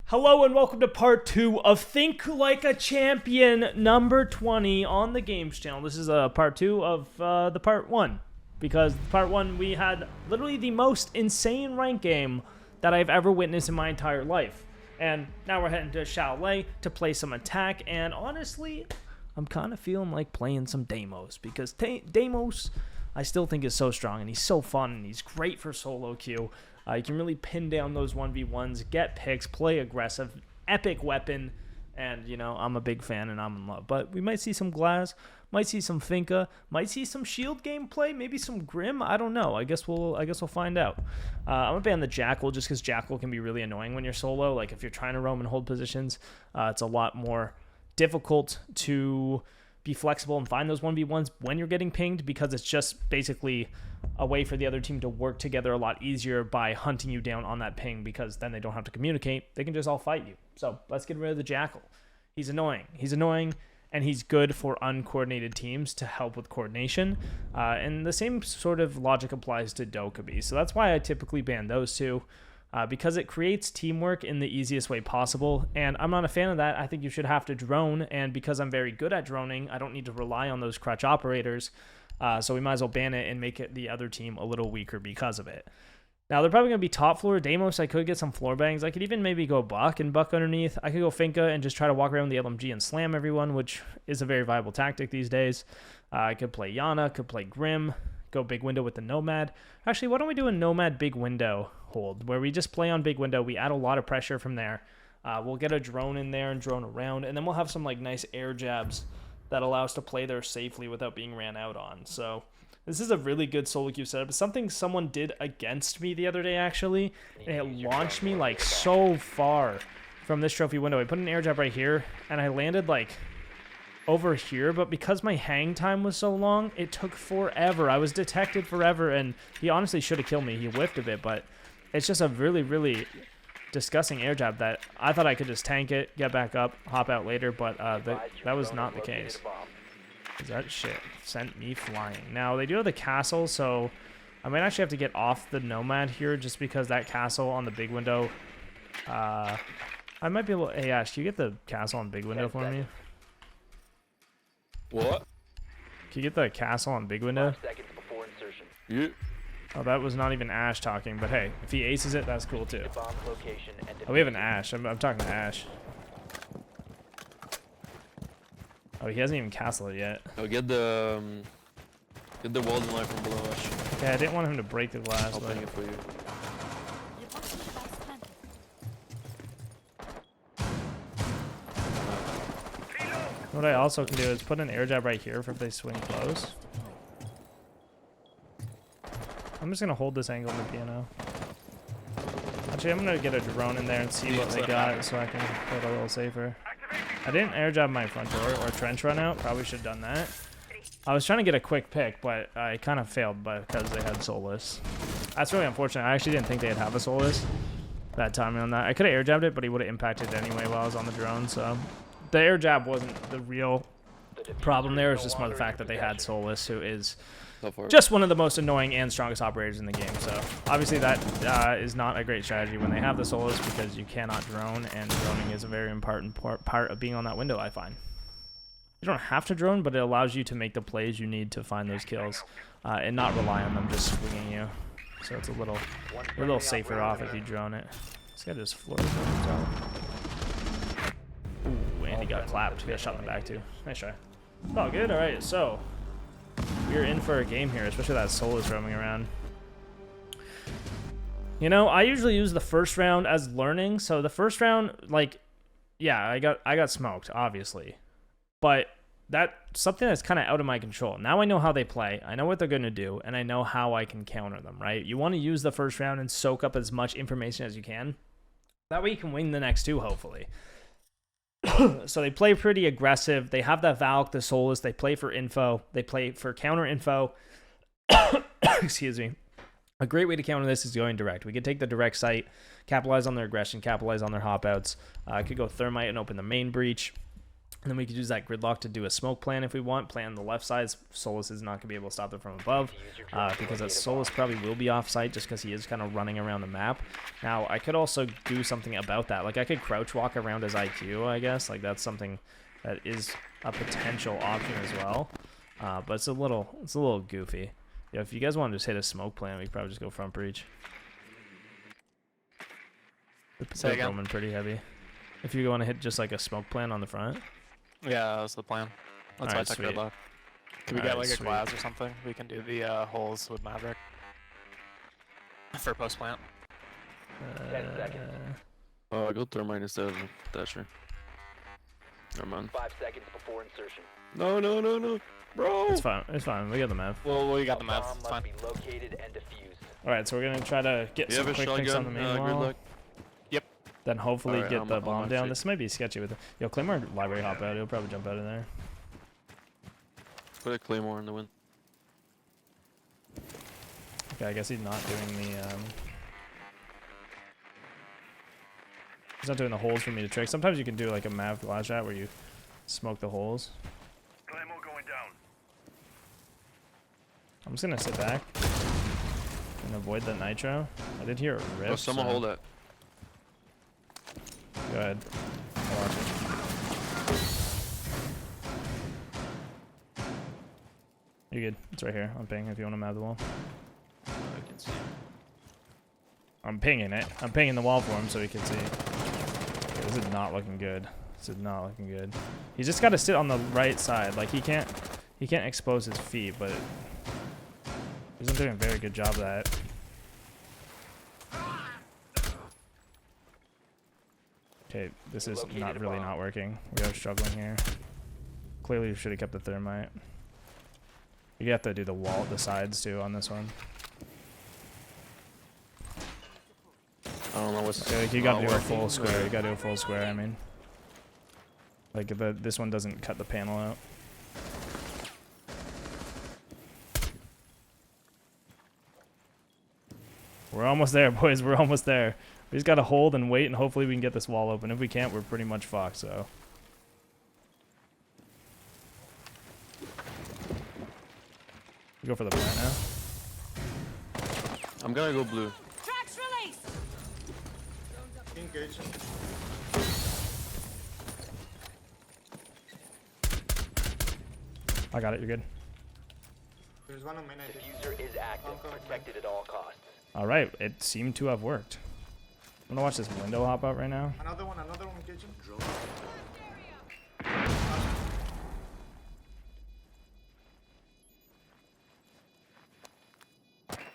Hello and welcome to part 2 of Think Like a Champion number 20 on the Games channel. This is part 2 of the part 1. Because part 1 we had literally the most insane rank game that I've ever witnessed in my entire life. And now we're heading to Chalet to play some attack. And honestly, I'm kind of feeling like playing some Deimos. Because Deimos, I still think is so strong. And he's so fun. And he's great for solo queue. You can really pin down those 1v1s, get picks, play aggressive, epic weapon, and, you know, I'm a big fan and I'm in love. But we might see some Glass, might see some Finka, might see some Shield gameplay, maybe some Grim, I don't know. I guess we'll find out. I'm gonna ban the Jackal just because Jackal can be really annoying when you're solo. Like, if you're trying to roam and hold positions, it's a lot more difficult to be flexible and find those 1v1s when you're getting pinged, because it's just basically a way for the other team to work together a lot easier by hunting you down on that ping, because then they don't have to communicate. They can just all fight you. So let's get rid of the Jackal. He's annoying. He's annoying, and he's good for uncoordinated teams to help with coordination. And the same sort of logic applies to Dokkaebi. So that's why I typically ban those two. Because it creates teamwork in the easiest way possible, and I'm not a fan of that. I think you should have to drone, and because I'm very good at droning, I don't need to rely on those crutch operators, so we might as well ban it and make it the other team a little weaker because of it. Now, they're probably going to be top floor. Deimos, I could get some floor bangs. I could even maybe go Buck and Buck underneath. I could go Finka and just try to walk around the LMG and slam everyone, which is a very viable tactic these days. I could play Yana, could play Grim, go big window with the Nomad. Actually, why don't we do a Nomad big window hold, where we just play on big window, we add a lot of pressure from there. We'll get a drone in there and drone around, and then we'll have some like nice air jabs that allow us to play there safely without being ran out on. So this is a really good solo queue setup. It's something someone did against me the other day, actually, and it launched me like so far from this trophy window. I put an air jab right here, and I landed like over here, but because my hang time was so long, it took forever. I was detected forever, and he honestly should have killed me. He whiffed a bit, but it's just a really, really disgusting air jab that I thought I could just tank it, get back up, hop out later, but that was not the case. That shit sent me flying. Now, they do have the castle, so I might actually have to get off the Nomad here just because that castle on the big window, I might be able to... Hey, Ash, can you get the castle on big window for me? What? Can you get the castle on big window? Yeah. Oh, that was not even Ash talking, but hey, if he aces it, that's cool too. Oh, we have an Ash. I'm talking to Ash. Oh, he hasn't even castled it yet. Oh, get the Walden light from below Ash. Yeah, I didn't want him to break the glass. I'll bring it for you. What I also can do is put an air jab right here for if they swing close. I'm just going to hold this angle in the piano. Actually, I'm going to get a drone in there and see what they got so I can play it a little safer. I didn't air jab my front door or trench run out. Probably should have done that. I was trying to get a quick pick, but I kind of failed because they had Soulless. That's really unfortunate. I actually didn't think they'd have a Soulless. Bad timing on that. I could have air jabbed it, but he would have impacted it anyway while I was on the drone, so... The air jab wasn't the real problem there. It was just more the fact that they had Soulless, who is just one of the most annoying and strongest operators in the game. So obviously that is not a great strategy when they have the Soulless, because you cannot drone, and droning is a very important part of being on that window, I find. You don't have to drone, but it allows you to make the plays you need to find those kills and not rely on them just swinging you. So it's a little safer off if you drone it. This guy just floors himself. Ooh, and he got clapped. He got shot in the back, too. Nice try. Oh, good. All right, so we're in for a game here, especially that Soulless roaming around. You know, I usually use the first round as learning. So the first round, like, yeah, I got smoked, obviously. But that's something that's kind of out of my control. Now I know how they play. I know what they're going to do, and I know how I can counter them, right? You want to use the first round and soak up as much information as you can. That way you can win the next two, hopefully. So they play pretty aggressive. They have that Valk, the Soulless. They play for info. They play for counter info. Excuse me. A great way to counter this is going direct. We could take the direct site, capitalize on their aggression, capitalize on their hop outs. I could go Thermite and open the main breach. And then we could use that gridlock to do a smoke plan if we want. Plan on the left side. Solus is not going to be able to stop it from above because that Solus probably will be off site just because he is kind of running around the map. Now, I could also do something about that. Like, I could crouch walk around his IQ, I guess. Like, that's something that is a potential option as well. But it's a little goofy. Yeah, if you guys want to just hit a smoke plan, we could probably just go front breach. They're roaming pretty heavy. If you want to hit just like a smoke plan on the front. Yeah, that was the plan. That's why I took sweet. gridlock. Can we get like a glass or something? We can do the holes with Maverick. For post plant. 10 seconds. Oh, go thermite instead of Thatcher. Never mind. 5 seconds before insertion. No, no, no, no. Bro! It's fine. It's fine. We got the map. Well, we got the A map. bomb It's must fine. be located and defused. Alright, so we're going to try to get You some have a quick picks on the shotgun, main wall. gridlock? Then hopefully Alright, get I'm the on bomb my down. feet. This might be sketchy with it. Yo, Claymore library hop out. He'll probably jump out of there. Put a claymore in the wind. Okay, I guess he's not doing the he's not doing the holes for me to trick. Sometimes you can do like a Mav glass shot where you smoke the holes. Claymore going down. I'm just gonna sit back and avoid the nitro. I did hear a rip. Oh, someone so hold that. Go ahead. I'll watch it. You're good. It's right here. I'm pinging if you want to map the wall. I can see. I'm pinging it. I'm pinging the wall for him so he can see. Okay, this is not looking good. This is not looking good. He's just got to sit on the right side. Like he can't expose his feet, but he's not doing a very good job of that. Okay, this is not really not working. We are struggling here. Clearly, we should have kept the thermite. You have to do the wall, the sides too on this one. I don't know what's. Okay, like you gotta not do a working. full square. You gotta do a full square. I mean, like this one doesn't cut the panel out. We're almost there, boys. We're almost there. We just gotta hold and wait, and hopefully we can get this wall open. If we can't, we're pretty much fucked. So. We go for the plant now. I'm gonna go blue. Tracks released. Engage. I got it. You're good. There's one on main. Diffuser is active, protected at all costs. All right. It seemed to have worked. I'm gonna watch this window hop out right now. Another one engaging.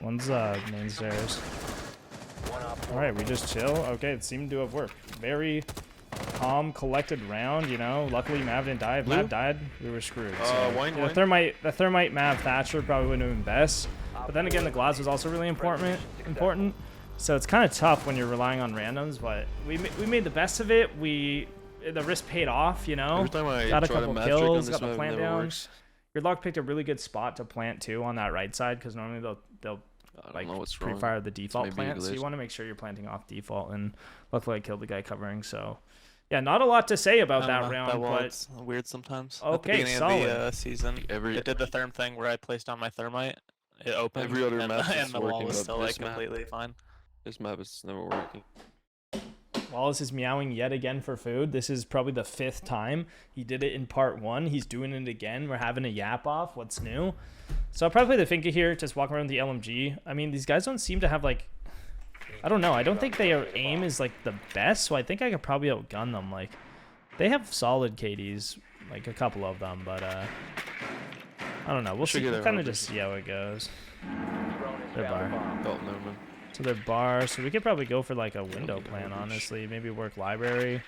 One's main stairs. One op All right, we just chill. Okay, it seemed to have worked. Very calm, collected round. You know, luckily Mav didn't die. If Blue? Mav died, we were screwed. So, wine, yeah, wine. the thermite Mav Thatcher probably wouldn't have been best. But then again, the glass was also really important. So it's kind of tough when you're relying on randoms. But we made the best of it. The risk paid off. You know, Every time I got a try to couple match trick on kills, this got the map, it plant never down. works. Gridlock picked a really good spot to plant too on that right side because normally they'll I don't like know what's wrong. pre-fire the default maybe plant, so you glitch. want to make sure you're planting off default. And luckily, I killed the guy covering. So, yeah, not a lot to say about that round, That wall, but it's weird sometimes. Okay, At the beginning solid. of the season, Every it did the therm thing where I placed down my thermite. It opened. Every other and, map is and the wall working, was but still like this map- completely fine. this map is never working. Wallace is meowing yet again for food. This is probably the 5th time. He did it in part 1. He's doing it again. We're having a yap off. What's new? So I'll probably play the Finka here, just walk around the LMG. I mean, these guys don't seem to have, like... I don't know. I don't think their aim is, like, the best, so I think I could probably outgun them. Like, they have solid KDs, like, a couple of them, but, I don't know. We'll see. get We'll a kind of rotation. just see how it goes. drone has They're found a bar. bomb. Oh, never mind. So they're bar, so we could probably go for like a window plan, honestly. Maybe work library.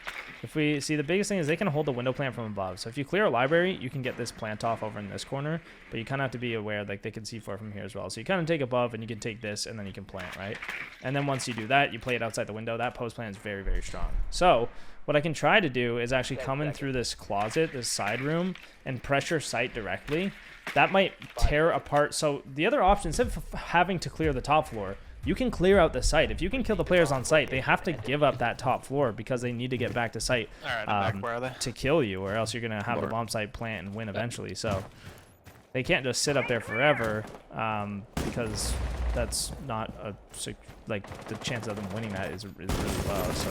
If we see, the biggest thing is they can hold the window plant from above. So if you clear a library, you can get this plant off over in this corner, but you kind of have to be aware like they can C4 from here as well. So you kind of take above and you can take this and then you can plant, right? And then once you do that, you play it outside the window. That post plan is very, very strong. So what I can try to do is actually come in through this closet, this side room, and pressure site directly. That might tear apart. So the other option, instead of having to clear the top floor, you can clear out the site. If you can kill the players on site, they have to give up that top floor because they need to get back to site Alright, I'm back. Where are they? to kill you, or else you're going to have the bomb site plant and win eventually. So they can't just sit up there forever because that's not like the chance of them winning that is really low. So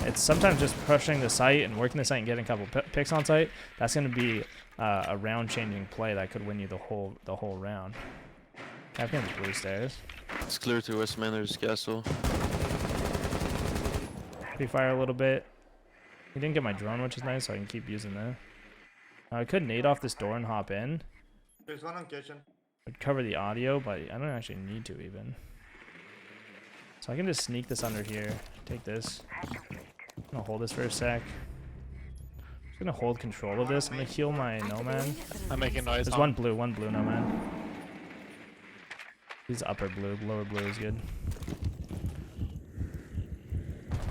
it's sometimes just pushing the site and working the site and getting a couple picks on site. That's going to be a round-changing play that could win you the whole round. Captain the blue stairs. It's clear to West Manor's castle. Pre-fire a little bit. He didn't get my drone, which is nice, so I can keep using that. I could nade off this door and hop in. There's one on kitchen. I'd cover the audio, but I don't actually need to even. So I can just sneak this under here. Take this. I'm gonna hold this for a sec. I'm just gonna hold control of this. I'm gonna heal my Nomad. I'm making noise. There's one blue Nomad. He's upper blue, lower blue is good.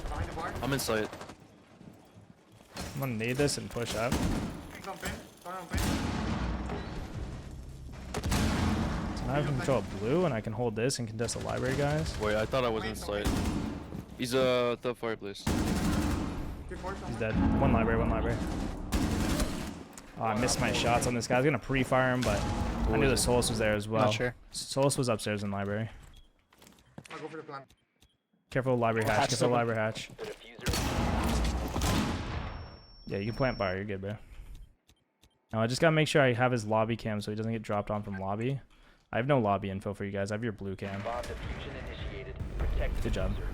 Behind the bar. I'm in sight. I'm gonna nade this and push up. He's on pin. Sorry, on pin. So now I can control blue and I can hold this and contest the library guys. Wait, I thought I was in sight. He's the fireplace. He's dead. One library. Oh, I missed my shots on this guy. I was gonna pre-fire him, but I knew the Solus was there as well. Not sure. Solus was upstairs in library. I'll go for the plan. Careful library hatch. hatch Careful someone. library hatch. The diffuser. Yeah, you can plant bar. You're good, bro. Now I just gotta make sure I have his lobby cam so he doesn't get dropped on from lobby. I have no lobby info for you guys. I have your blue cam. Bomb diffusion initiated. Protect the Good job. diffuser.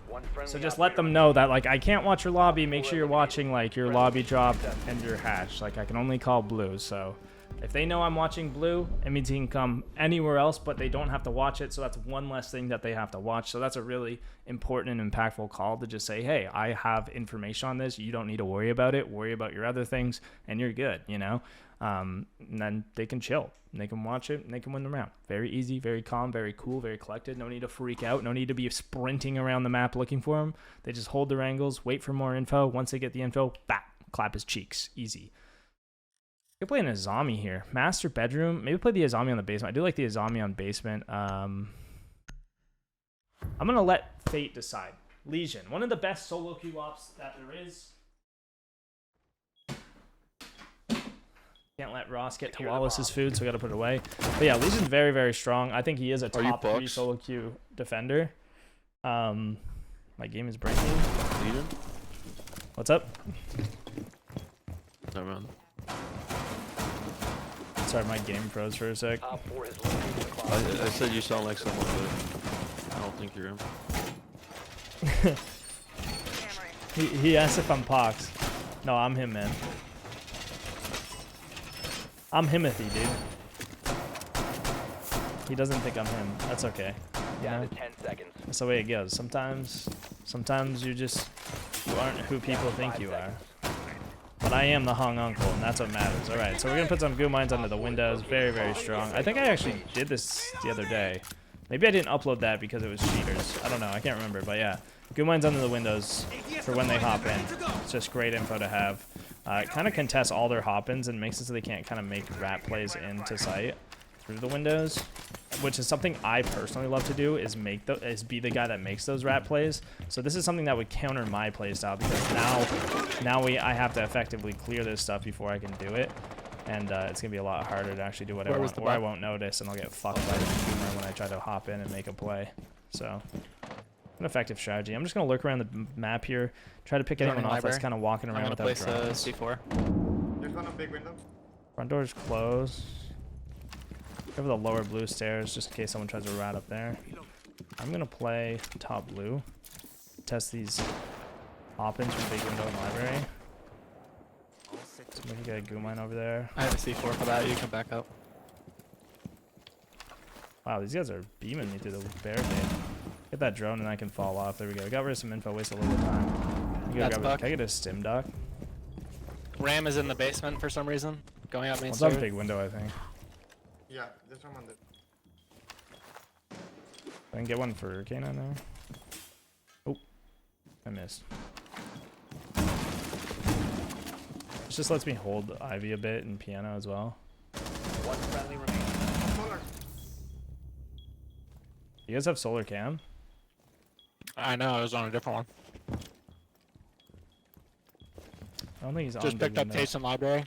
One friendly So just let them operator know that like I can't watch your lobby. Make sure you're watching like your lobby drop and your hatch. Like I can only call blue. So if they know I'm watching blue, it means he can come anywhere else, but they don't have to watch it. So that's one less thing that they have to watch. So that's a really important and impactful call to just say, hey, I have information on this. You don't need to worry about it. Worry about your other things, and you're good. You know, and then they can chill. And they can watch it and they can win the round. Very easy, very calm, very cool, very collected. No need to freak out. No need to be sprinting around the map looking for them. They just hold their angles, wait for more info. Once they get the info, bap, clap his cheeks. Easy. I could play an Azami here. Master bedroom. Maybe play the Azami on the basement. I do like the Azami on basement. I'm going to let fate decide. Legion. One of the best solo queue ops that there is. Can't let Ross get to Wallace's food, so we got to put it away. But yeah, Legion's very, very strong. I think he is a top 3 solo queue defender. My game is breaking. Legion? What's up? Never mind. Sorry, my game froze for a sec. Op 4 has located the bomb. I said you sound like someone, but I don't think you're him. He asked if I'm Pox. No, I'm him, man. I'm Himothy, dude. He doesn't think I'm him. That's okay. You Down know? to 10 seconds. That's the way it goes. Sometimes you aren't who people think you are. But I am the hung uncle, and that's what matters. All right, so we're gonna put some goo mines under the windows. Very, very strong. I think I actually did this the other day. Maybe I didn't upload that because it was cheaters. I don't know. I can't remember, but yeah. Goo mines under the windows for when they hop in. It's just great info to have. It kind of contests all their hop-ins and makes it so they can't kind of make rat plays into sight through the windows, which is something I personally love to do, is be the guy that makes those rat plays. So this is something that would counter my play style, because now I have to effectively clear this stuff before I can do it, and it's gonna be a lot harder to actually do what I want, or I won't notice and I'll get fucked by the consumer when I try to hop in and make a play. So an effective strategy. I'm just gonna lurk around the map here, try to pick anyone off that's kind of walking around without drones. I'm gonna place a C4. There's one on big window. Front door's closed. Cover the lower blue stairs just in case someone tries to rat up there. I'm gonna play top blue. Test these hop-ins from big window and library. So we can get a goo mine over there. I have a C4 for that. You can back up. Wow, these guys are beaming me through the barricade. Get that drone and I can fall off. There we go. We got rid of some info. Waste a little bit of time. Can I get a stim dock? Ram is in the basement for some reason. Going up main It's stairs. on big window, I think. Yeah, there's one on the. I can get one for Kana now. Oh, I missed. This just lets me hold Ivy a bit and piano as well. One friendly remaining. Solar. You guys have solar cam? I know, I was on a different one. I don't think he's on. Just picked up window. Taste and Library.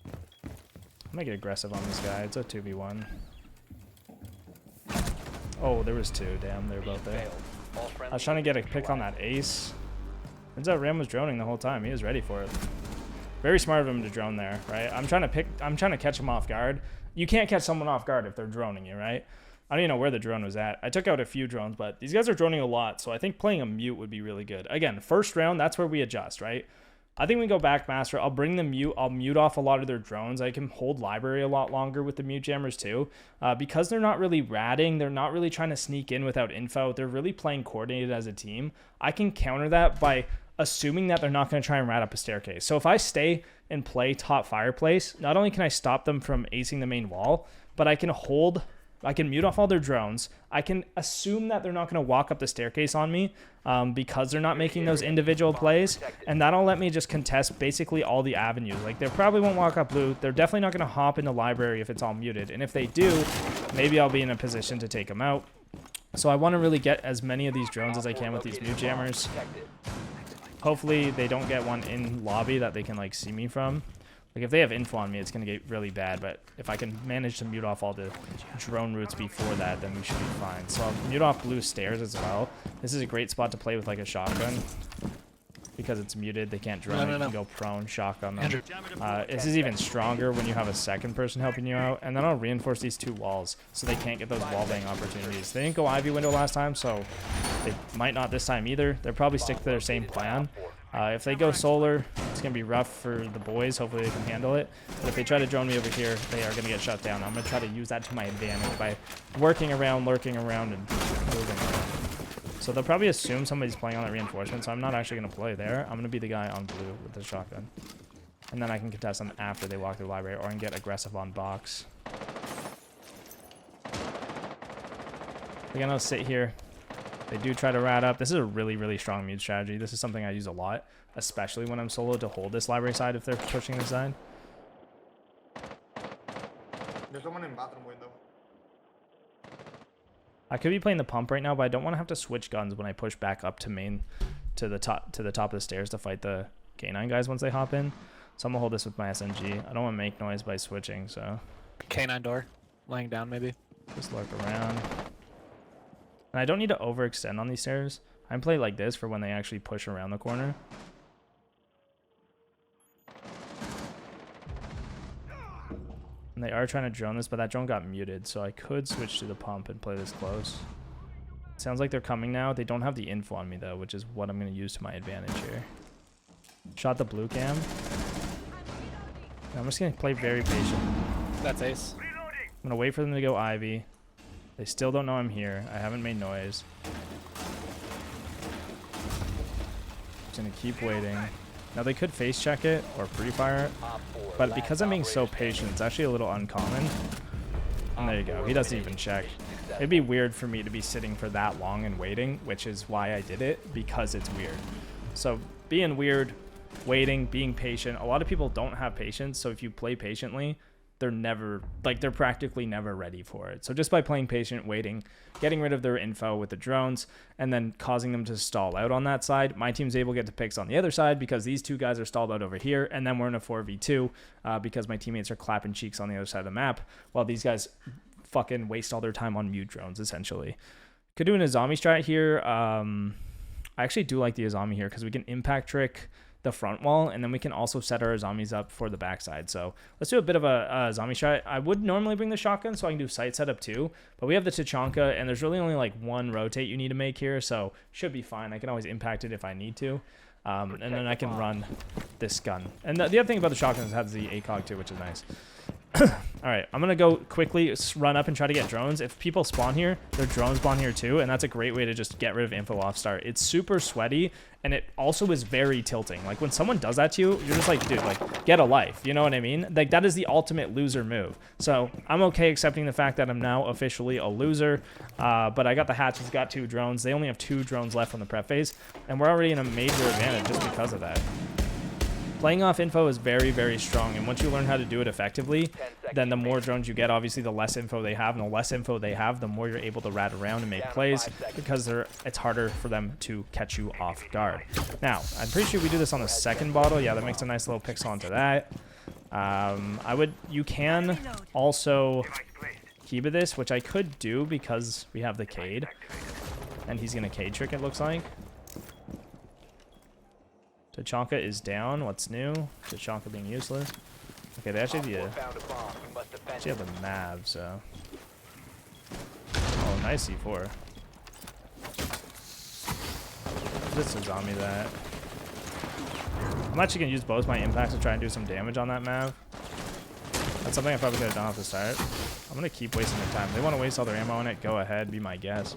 I'm gonna get aggressive on this guy. It's a 2v1. Oh, there was two. Damn, they're both there. Failed. All I was trying to get a pick on that neutralized. ace. Turns out Ram was droning the whole time. He was ready for it. Very smart of him to drone there, right? I'm trying to catch him off guard. You can't catch someone off guard if they're droning you, right? I don't even know where the drone was at. I took out a few drones, but these guys are droning a lot, so I think playing a mute would be really good. Again, first round, that's where we adjust, right? I think we go back master. I'll bring the mute. I'll mute off a lot of their drones. I can hold library a lot longer with the mute jammers too. Because they're not really ratting. They're not really trying to sneak in without info. They're really playing coordinated as a team. I can counter that by assuming that they're not going to try and rat up a staircase. So if I stay and play top fireplace, not only can I stop them from acing the main wall, but I can mute off all their drones. I can assume that they're not going to walk up the staircase on me because they're not making those individual plays. And that'll let me just contest basically all the avenues. Like, they probably won't walk up blue. They're definitely not going to hop into library if it's all muted. And if they do, maybe I'll be in a position to take them out. So I want to really get as many of these drones as I can with these mute jammers. Hopefully they don't get one in lobby that they can like see me from. Like, if they have info on me, it's going to get really bad. But if I can manage to mute off all the drone routes before that, then we should be fine. So I'll mute off blue stairs as well. This is a great spot to play with like a shotgun. Because it's muted, they can't drone. You can go prone, shotgun them. This is even stronger when you have a second person helping you out. And then I'll reinforce these two walls so they can't get those wall bang opportunities. They didn't go Ivy window last time, so they might not this time either. They'll probably stick to their same plan. If they go solar, it's going to be rough for the boys. Hopefully they can handle it. But if they try to drone me over here, they are going to get shut down. I'm going to try to use that to my advantage by working around, lurking around, and moving around. So they'll probably assume somebody's playing on that reinforcement, so I'm not actually going to play there. I'm going to be the guy on blue with the shotgun. And then I can contest them after they walk through the library, or I can get aggressive on box. They're going to sit here. They do try to rat up. This is a really, really strong mute strategy. This is something I use a lot, especially when I'm solo, to hold this library side if they're pushing this side. There's someone in bathroom window. I could be playing the pump right now, but I don't want to have to switch guns when I push back up to the top of the stairs to fight the K9 guys once they hop in. So I'm gonna hold this with my SMG. I don't want to make noise by switching, so K9 door, laying down maybe. just lurk around. And I don't need to overextend on these stairs. I can play like this for when they actually push around the corner. And they are trying to drone this, but that drone got muted, so I could switch to the pump and play this close. Sounds like they're coming now. They don't have the info on me, though, which is what I'm going to use to my advantage here. Shot the blue cam. I'm just going to play very patient. That's ace. I'm going to wait for them to go Ivy. They still don't know I'm here. I haven't made noise. Just going to keep waiting. Now they could face check it or pre-fire it, but because I'm being so patient, it's actually a little uncommon. And there you go. He doesn't even check. It'd be weird for me to be sitting for that long and waiting, which is why I did it, because it's weird. So being weird, waiting, being patient. A lot of people don't have patience, so if you play patiently, they're practically never ready for it. So just by playing patient, waiting, getting rid of their info with the drones, and then causing them to stall out on that side, my team's able to get to picks on the other side because these two guys are stalled out over here, and then we're in a 4v2 because my teammates are clapping cheeks on the other side of the map while these guys fucking waste all their time on mute drones, essentially. Could do an Azami strat here. I actually do like the Azami here because we can impact trick the front wall, and then we can also set our zombies up for the backside. So let's do a bit of a zombie shot. I would normally bring the shotgun so I can do sight setup too, but we have the Tachanka, and there's really only like one rotate you need to make here, so should be fine. I can always impact it if I need to, and then I can run this gun. And the other thing about the shotgun is it has the ACOG too, which is nice. All right, I'm going to go quickly run up and try to get drones. If people spawn here, their drones spawn here too, and that's a great way to just get rid of info off start. It's super sweaty, and it also is very tilting. Like, when someone does that to you, you're just like, dude, like, get a life. You know what I mean? Like, that is the ultimate loser move. So I'm okay accepting the fact that I'm now officially a loser, but I got the hatches, got 2 drones. They only have 2 drones left on the prep phase, and we're already in a major advantage just because of that. Playing off info is very, very strong, and once you learn how to do it effectively, then the more drones you get, obviously the less info they have, and the less info they have, the more you're able to rat around and make plays, because it's harder for them to catch you off guard. Now, I'm pretty sure we do this on the second bottle. Yeah, that makes a nice little pixel onto that. You can also keep this, which I could do because we have the Cade, and he's gonna Cade trick, it looks like. Tachanka is down. What's new? Tachanka being useless. Okay, they actually have the Mav, so. Oh, nice C4. This is on me that. I'm actually going to use both my impacts to try and do some damage on that Mav. That's something I probably could have done off the start. I'm going to keep wasting their time. If they want to waste all their ammo on it, go ahead, be my guess.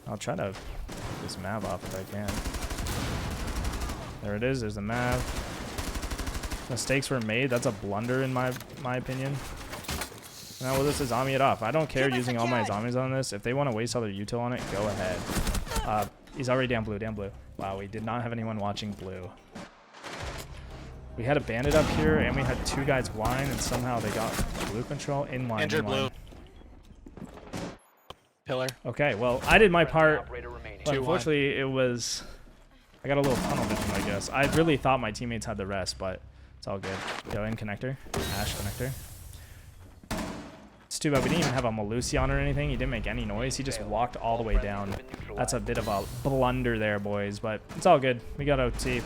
I'll try to get this Mav off if I can. There it is. There's the Mav. Mistakes were made. That's a blunder in my opinion. Now we'll just zombie it off. I don't care using all my zombies on this. If they want to waste all their util on it, go ahead. He's already down blue. Down blue. Wow, we did not have anyone watching blue. We had a bandit up here, and we had 2 guys wine, and somehow they got blue control in line. Injured blue. Pillar. Okay, well, I did my part, but 2-1. unfortunately it was... I got a little tunnel vision, I guess. I really thought my teammates had the rest, but it's all good. Go in connector. Ash connector. It's too bad we didn't even have a Malusi on or anything. He didn't make any noise. He just walked all the way down. That's a bit of a blunder there, boys, but it's all good. We got OT.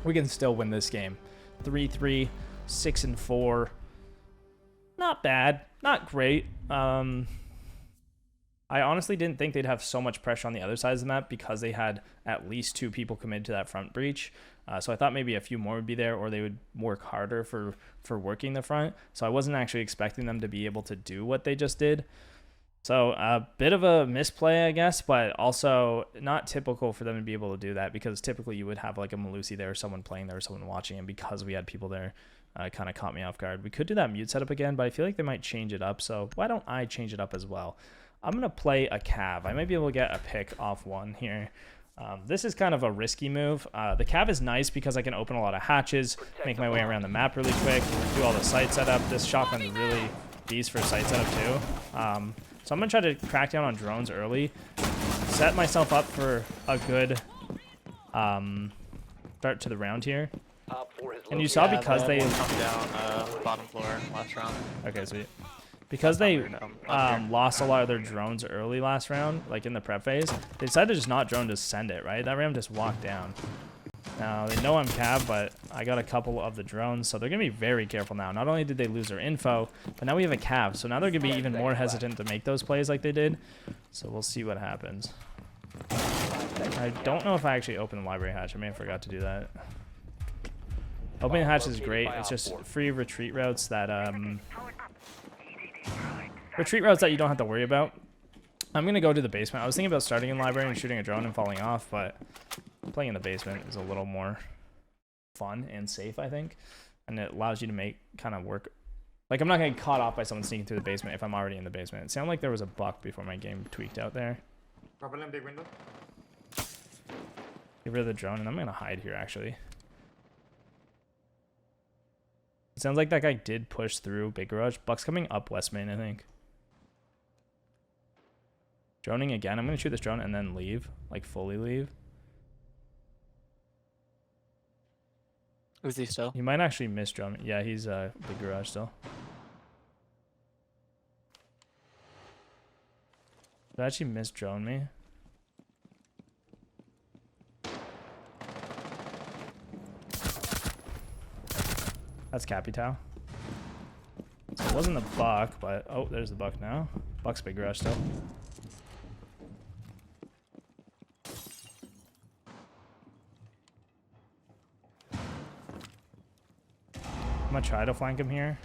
We can still win this game. 3-3, 6-4. Not bad. Not great. I honestly didn't think they'd have so much pressure on the other sides of the map because they had at least 2 people committed to that front breach. So I thought maybe a few more would be there, or they would work harder for working the front. So I wasn't actually expecting them to be able to do what they just did. So a bit of a misplay, I guess, but also not typical for them to be able to do that, because typically you would have like a Malusi there, someone playing there, someone watching, and because we had people there, kind of caught me off guard. We could do that mute setup again, but I feel like they might change it up. So why don't I change it up as well? I'm going to play a Cav. I might be able to get a pick off one here. This is kind of a risky move. The Cav is nice because I can open a lot of hatches, make my way around the map really quick, do all the site setup. This shotgun is really beast for site setup too. So I'm going to try to crack down on drones early, set myself up for a good start to the round here. And you saw because they... come down bottom floor last round. Okay, sweet. Because they lost a lot of their drones early last round, like in the prep phase, they decided to just not drone to send it, right? That ram just walked down. Now, they know I'm Cav, but I got a couple of the drones, so they're going to be very careful now. Not only did they lose their info, but now we have a Cav, so now they're going to be even more hesitant to make those plays like they did. So we'll see what happens. I don't know if I actually opened the library hatch. I may have forgot to do that. Opening the hatch is great. It's just free retreat routes that... retreat routes that you don't have to worry about. I'm going to go to the basement. I was thinking about starting in library and shooting a drone and falling off, but playing in the basement is a little more fun and safe, I think. And it allows you to make kind of work. Like, I'm not going to get caught off by someone sneaking through the basement if I'm already in the basement. It sounded like there was a buck before my game tweaked out there. Problem big window. Get rid of the drone, and I'm going to hide here, actually. It sounds like that guy did push through Big Garage. Buck's coming up West Main, I think. Droning again. I'm going to shoot this drone and then leave. Like, fully leave. Is he still? He might actually miss drone. Yeah, he's Big Garage still. Did I actually miss drone me? That's Capital. So it wasn't the buck, but... Oh, there's the buck now. Buck's Big Rush still. I'm gonna try to flank him here.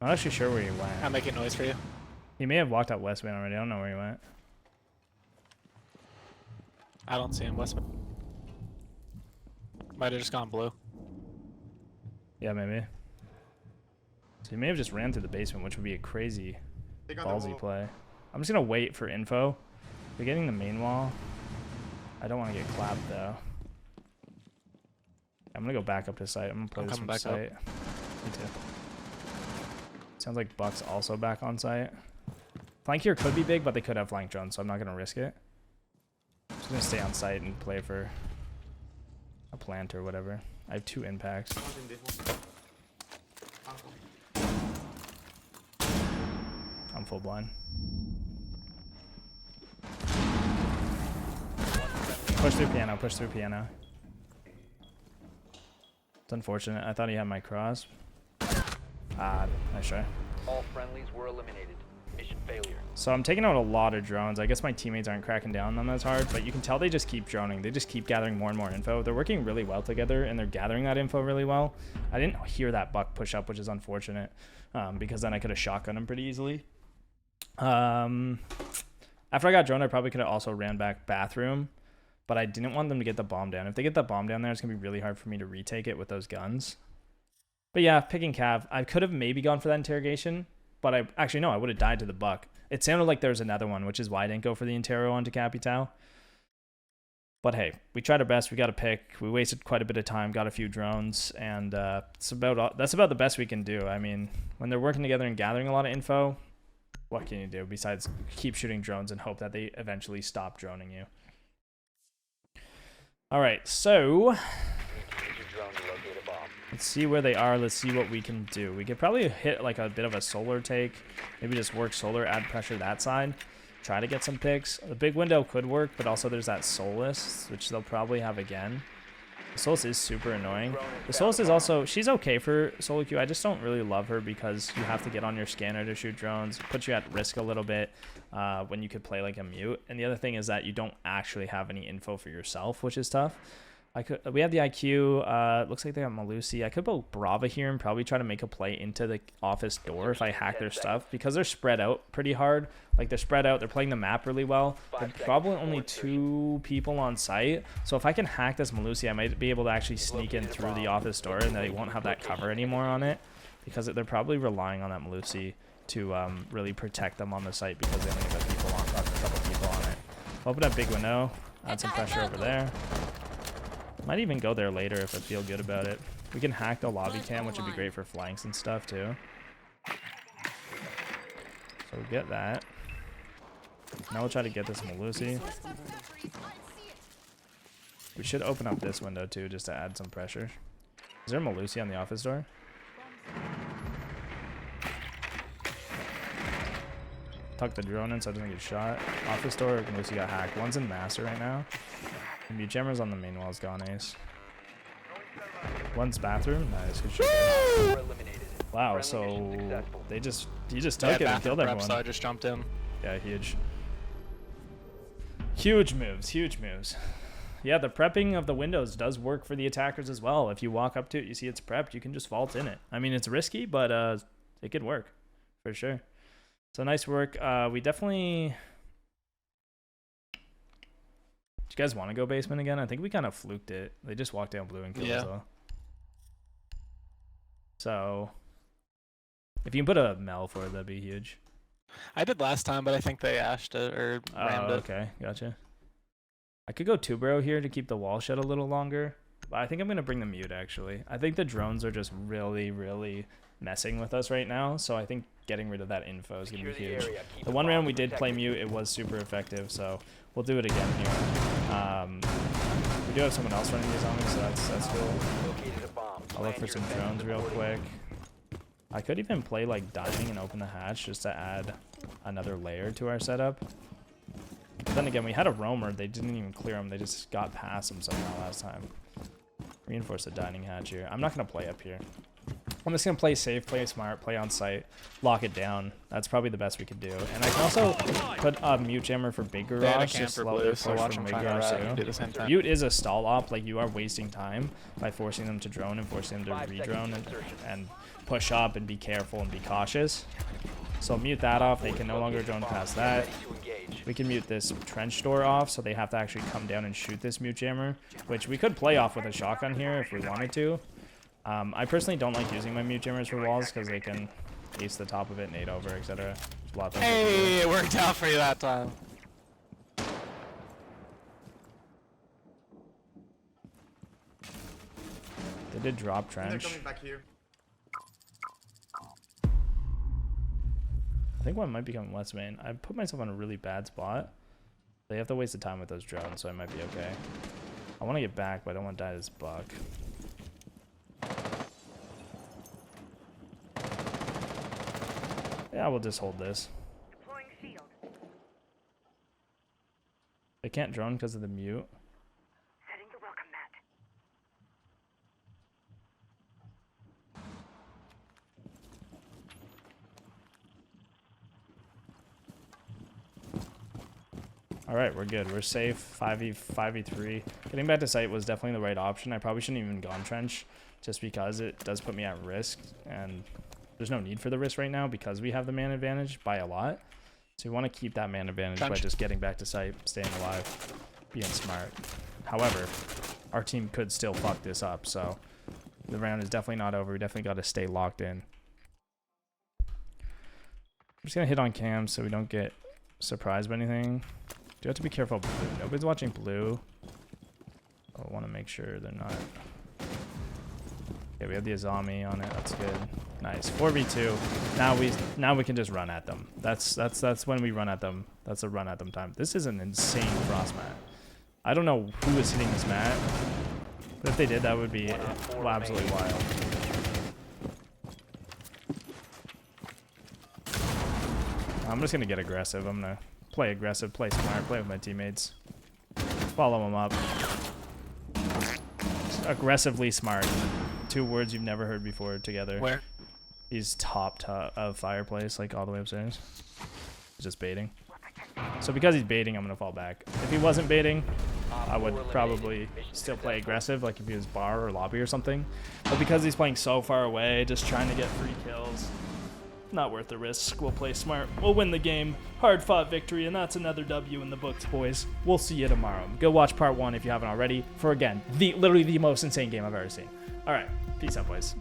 I'm not actually sure where he went. I'm making noise for you. He may have walked out West Main already. I don't know where he went. I don't see him West. Might have just gone blue. Yeah, maybe. So he may have just ran through the basement, which would be a crazy ballsy play. I'm just gonna wait for info. We're getting the main wall. I don't want to get clapped though. I'm gonna go back up to site. I'm gonna play I'm this coming from back site. Me too. Sounds like Buck's also back on site. Flank here could be big, but they could have flank drones, so I'm not gonna risk it. I'm just gonna stay on site and play for a plant or whatever. I have 2 impacts. One's in this one. I'm full blind. Push through piano, push through piano. It's unfortunate. I thought he had my cross. Ah, nice try. All friendlies were eliminated. Mission failure. So I'm taking out a lot of drones. I guess my teammates aren't cracking down on them as hard, but you can tell they just keep droning. They just keep gathering more and more info. They're working really well together, and they're gathering that info really well. I didn't hear that Buck push up, which is unfortunate, because then I could have shotgunned him pretty easily. After I got droned, I probably could have also ran back bathroom, but I didn't want them to get the bomb down. If they get the bomb down there, it's going to be really hard for me to retake it with those guns. But yeah, picking Cav. I could have maybe gone for that interrogation, but I actually, no, I would have died to the Buck. It sounded like there was another one, which is why I didn't go for the interro onto Capital. But hey, we tried our best. We got a pick. We wasted quite a bit of time, got a few drones, and that's about the best we can do. I mean, when they're working together and gathering a lot of info, what can you do besides keep shooting drones and hope that they eventually stop droning you? All right, so Use your drone to locate a bomb. let's see where they are. Let's see what we can do. We could probably hit like a bit of a solar take. Maybe just work solar, add pressure that side. Try to get some picks. The big window could work, but also there's that Solus, which they'll probably have again. The Solus is super annoying. The Solus is also, she's okay for solo queue. I just don't really love her because you have to get on your scanner to shoot drones. Puts you at risk a little bit when you could play like a mute. And the other thing is that you don't actually have any info for yourself, which is tough. We have the IQ. Looks like they got Malusi. I could go Brava here and probably try to make a play into the office door if I hack their stuff, because they're spread out pretty hard. Like, they're spread out. They're playing the map really well. There's probably only 2 people on site. So if I can hack this Malusi, I might be able to actually sneak in through the office door, and they won't have that cover anymore on it, because they're probably relying on that Malusi to really protect them on the site, because they only have a couple people on it. Open up big window. Add some pressure over there. Might even go there later if I feel good about it. We can hack the lobby cam, which would be great for flanks and stuff too. So we get that. Now we'll try to get this Malusi. We should open up this window too, just to add some pressure. Is there a Malusi on the office door? Tuck the drone in so it doesn't get shot. Office door, Malusi got hacked. One's in master right now. Mute jammers on the main wall's gone, ace. One's bathroom. Nice, good shot. Were eliminated. Wow, Friendly so mission successful. he just took it and killed everyone. So I just jumped in. Yeah, huge. Huge moves, huge moves. Yeah, the prepping of the windows does work for the attackers as well. If you walk up to it, you see it's prepped, you can just vault in it. I mean, it's risky, but it could work for sure. So nice work. We definitely... Do you guys want to go basement again? I think we kind of fluked it. They just walked down blue and killed us all. So, if you can put a Mel for it, that'd be huge. I did last time, but I think they ashed it or rammed it. Okay, gotcha. I could go Tubero here to keep the wall shut a little longer, but I think I'm going to bring the mute, actually. I think the drones are just really, really messing with us right now, so I think getting rid of that info is going to be huge. The one round we did play mute, it was super effective, so we'll do it again here. We do have someone else running these on me, so that's cool. I'll look for some drones real quick. I could even play like diving and open the hatch just to add another layer to our setup. But then again, we had a roamer. They didn't even clear him. They just got past him somehow last time. Reinforce the dining hatch here. I'm not going to play up here. I'm just going to play safe, play smart, play on site, lock it down. That's probably the best we could do. And I can also put a mute jammer for big garage to slow their push from big garage too. Mute is a stall op. Like, you are wasting time by forcing them to drone and forcing them to re-drone and push up and be careful and be cautious. So mute that off. They can no longer drone past that. We can mute this trench door off, so they have to actually come down and shoot this mute jammer, which we could play off with a shotgun here if we wanted to. I personally don't like using my mute jammers for walls because they can ace the top of it, nade over, etc. Hey, it worked out for you that time. They did drop And they're trench. coming back here. I think one might be coming west main. I put myself in a really bad spot. They have to waste the time with those drones, so I might be okay. I want to get back, but I don't want to die to this buck. Yeah, we'll just hold this. Deploying shield. They can't drone because of the mute. Setting the welcome mat. All right, we're good. We're safe. 5v3. Getting back to site was definitely the right option. I probably shouldn't even gone trench just because it does put me at risk. And there's no need for the risk right now because we have the man advantage by a lot. So we want to keep that man advantage by just getting back to site, staying alive, being smart. However, our team could still fuck this up. So the round is definitely not over. We definitely got to stay locked in. I'm just going to hit on cams so we don't get surprised by anything. Do have to be careful of blue. Nobody's watching blue. I want to make sure they're not. Okay, we have the Azami on it. That's good. Nice. 4v2. Now we can just run at them. That's when we run at them. That's a run at them time. This is an insane frost mat. I don't know who is hitting this mat, but if they did, that would be absolutely wild. I'm just gonna get aggressive. I'm gonna play aggressive, play smart, play with my teammates. Follow them up. Aggressively smart. Two words you've never heard before together. Where? He's top of fireplace, like all the way upstairs. He's just baiting. So because he's baiting, I'm gonna fall back. If he wasn't baiting, I would probably still play aggressive, like if he was bar or lobby or something. But because he's playing so far away, just trying to get free kills, not worth the risk. We'll play smart. We'll win the game. Hard fought victory, and that's another W in the books, boys. We'll see you tomorrow. Go watch part 1 if you haven't already for, again, literally the most insane game I've ever seen. All right. Peace out, boys.